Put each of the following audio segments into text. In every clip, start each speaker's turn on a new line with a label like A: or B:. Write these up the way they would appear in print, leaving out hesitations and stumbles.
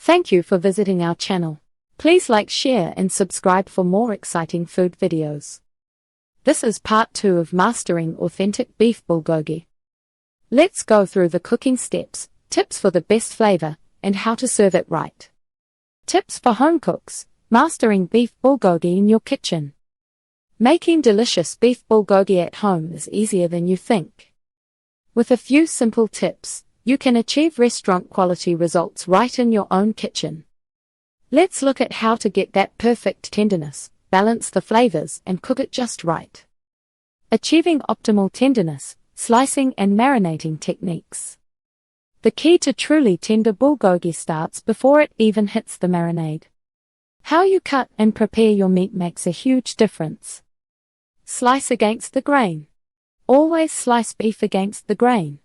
A: Thank you for visiting our channel. Please like, share and subscribe for more exciting food videos. This is part 2 of mastering authentic beef bulgogi. Let's go through the cooking steps, tips for the best flavor, and how to serve it right. Tips for home cooks, mastering beef bulgogi in your kitchen. Making delicious beef bulgogi at home is easier than you think. With a few simple tips, you can achieve restaurant-quality results right in your own kitchen. Let's look at how to get that perfect tenderness, balance the flavors, and cook it just right. Achieving optimal tenderness, slicing and marinating techniques. The key to truly tender bulgogi starts before it even hits the marinade. How you cut and prepare your meat makes a huge difference. Slice against the grain. Always slice beef against the grain.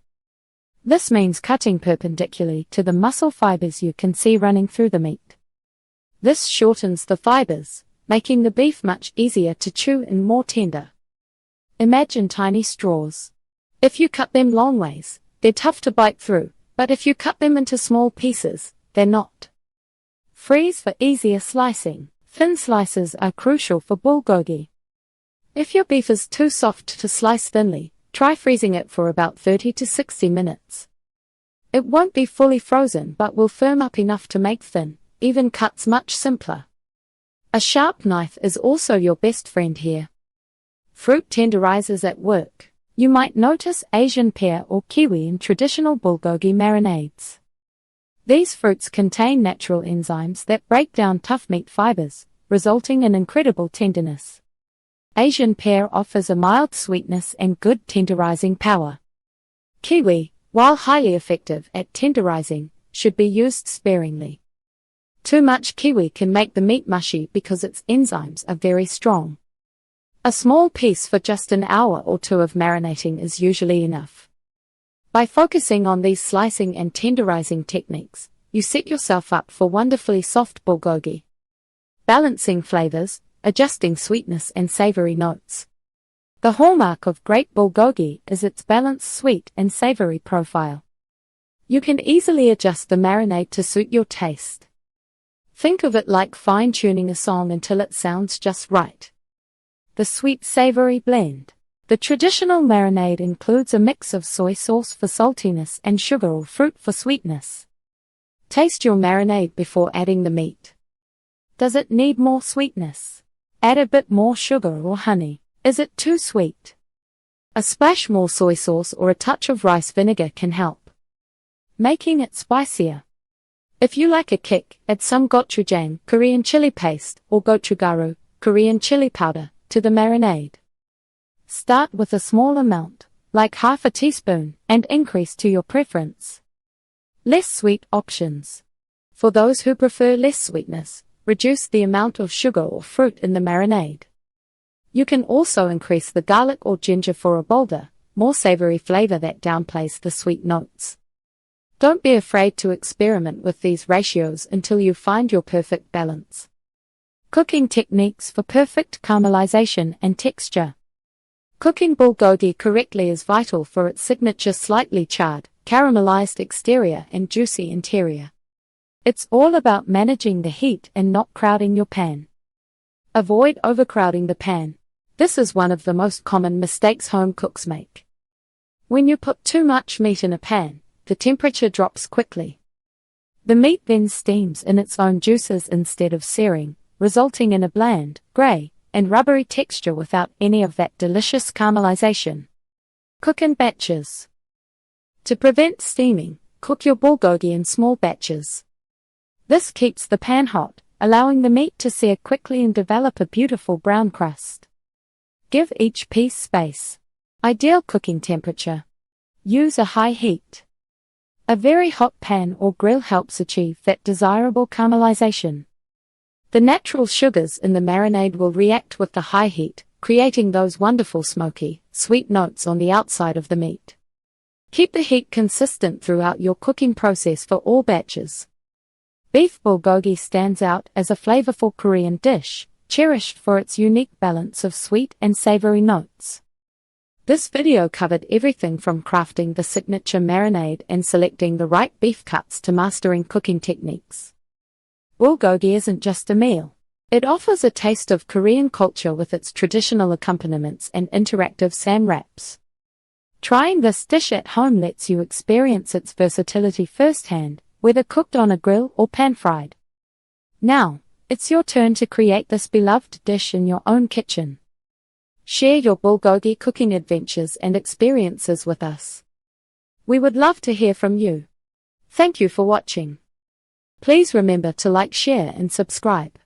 A: This means cutting perpendicularly to the muscle fibers you can see running through the meat. This shortens the fibers, making the beef much easier to chew and more tender. Imagine tiny straws. If you cut them long ways, they're tough to bite through, but if you cut them into small pieces, they're not. Freeze for easier slicing. Thin slices are crucial for bulgogi. If your beef is too soft to slice thinly, try freezing it for about 30 to 60 minutes. It won't be fully frozen but will firm up enough to make thin, even cuts much simpler. A sharp knife is also your best friend here. Fruit tenderizers at work. You might notice Asian pear or kiwi in traditional bulgogi marinades. These fruits contain natural enzymes that break down tough meat fibers, resulting in incredible tenderness. Asian pear offers a mild sweetness and good tenderizing power. Kiwi, while highly effective at tenderizing, should be used sparingly. Too much kiwi can make the meat mushy because its enzymes are very strong. A small piece for just an hour or two of marinating is usually enough. By focusing on these slicing and tenderizing techniques, you set yourself up for wonderfully soft bulgogi. Balancing flavors, adjusting sweetness and savory notes. The hallmark of great bulgogi is its balanced sweet and savory profile. You can easily adjust the marinade to suit your taste. Think of it like fine-tuning a song until it sounds just right. The sweet-savory blend. The traditional marinade includes a mix of soy sauce for saltiness and sugar or fruit for sweetness. Taste your marinade before adding the meat. Does it need more sweetness? Add a bit more sugar or honey. Is it too sweet? A splash more soy sauce or a touch of rice vinegar can help. Making it spicier. If you like a kick, add some gochujang, Korean chili paste, or gochugaru, Korean chili powder, to the marinade. Start with a small amount, like half a teaspoon, and increase to your preference. Less sweet options. For those who prefer less sweetness, reduce the amount of sugar or fruit in the marinade. You can also increase the garlic or ginger for a bolder, more savory flavor that downplays the sweet notes. Don't be afraid to experiment with these ratios until you find your perfect balance. Cooking techniques for perfect caramelization and texture. Cooking bulgogi correctly is vital for its signature slightly charred, caramelized exterior and juicy interior. It's all about managing the heat and not crowding your pan. Avoid overcrowding the pan. This is one of the most common mistakes home cooks make. When you put too much meat in a pan, the temperature drops quickly. The meat then steams in its own juices instead of searing, resulting in a bland, gray, and rubbery texture without any of that delicious caramelization. Cook in batches. To prevent steaming, cook your bulgogi in small batches. This keeps the pan hot, allowing the meat to sear quickly and develop a beautiful brown crust. Give each piece space. Ideal cooking temperature. Use a high heat. A very hot pan or grill helps achieve that desirable caramelization. The natural sugars in the marinade will react with the high heat, creating those wonderful smoky, sweet notes on the outside of the meat. Keep the heat consistent throughout your cooking process for all batches. Beef bulgogi stands out as a flavorful Korean dish, cherished for its unique balance of sweet and savory notes. This video covered everything from crafting the signature marinade and selecting the right beef cuts to mastering cooking techniques. Bulgogi isn't just a meal. It offers a taste of Korean culture with its traditional accompaniments and interactive sam wraps. Trying this dish at home lets you experience its versatility firsthand, whether cooked on a grill or pan-fried. Now, it's your turn to create this beloved dish in your own kitchen. Share your bulgogi cooking adventures and experiences with us. We would love to hear from you. Thank you for watching. Please remember to like, share and subscribe.